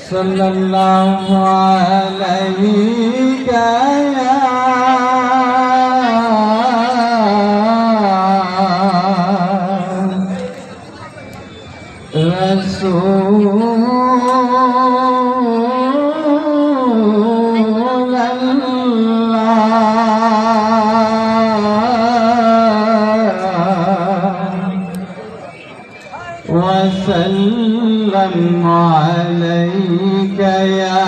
सल्लल्लाहु अलैहि या रसूल वसल्लम अलैका या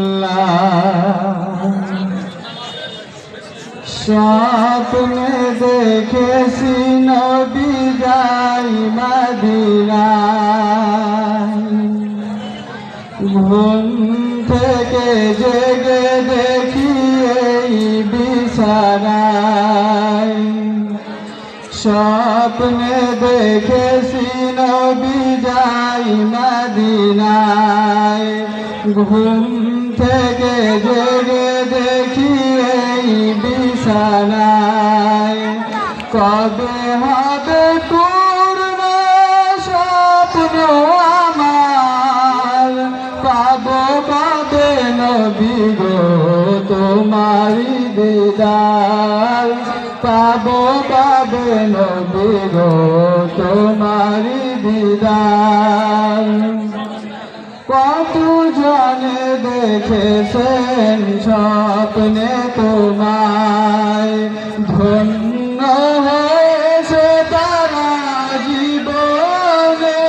हबीबल्लाह। স্বপ্নে দেখেছি নবী যাই মদিনায়, ঘুম থেকে জেগে দেখি এই বিছানায়। স্বপ্নে দেখেছি নবী যাই মদিনায়, ঘুম থেকে জেগে দেখি এই বিছানায়। কবে হবে পূর্ণ স্বপ্ন আমার, পাবো কবে নবী গো তোমারি দিদার, পাবো কবে নবী গো তোমারি দিদার। কত জনে দেখেছেন স্বপ্নে তোমায়, ধন্য হয়েছে তারা জীবনে।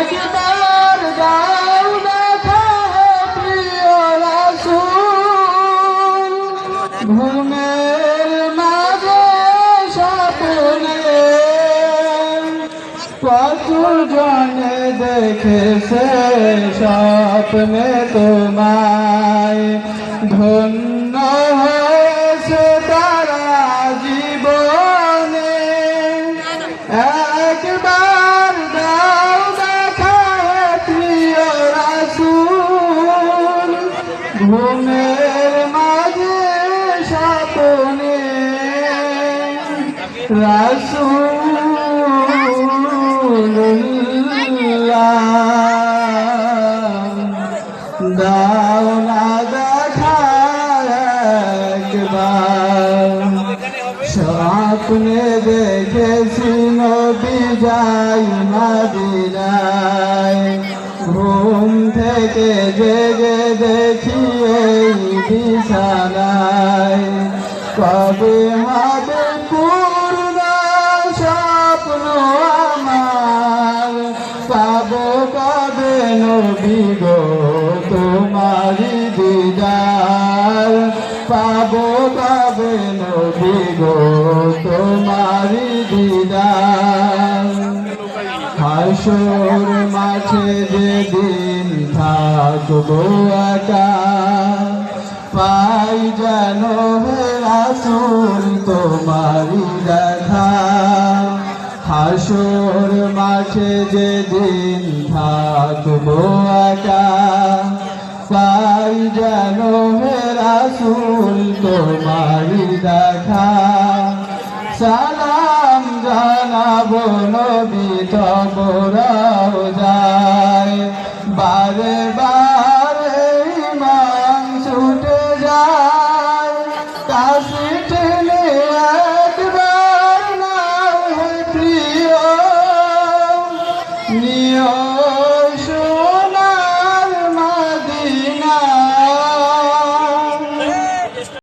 একবার দাও দেখা প্রিয় রাসূল, ঘুমের মাঝে স্বপ্নে। কত জনে দেখেছে স্বপ্নে তোমায়, ধন্য হয়েছে তারা জীবনে। একবার দাও দেখা প্রিয় রাসূল, ঘুমের মাঝে স্বপ্নে। দাও না দেখা একবার, স্বপ্নে দেখেছি নবী যাই মদিনায়, ঘুম থেকে জেগে দেখি এই বিছানায়। কবে হবে পূর্ণ স্বপ্ন আমার, পাবো কবে নবী গো তোমারি দিদার, পাবো কবে নবী গো তোমারি দিদার। হাসর মাঠে যেদিন থাকবো একা, পাই যেন হে রাসূল তোমারি দেখা। হাসর মাঠে যেদিন থাকবো একা, পাই যেন হে রাসূল তোমারি দেখা। সালাম জানাবো নবী তব রওজায়, বারে বারে ইমান ছুটে যায় কাছে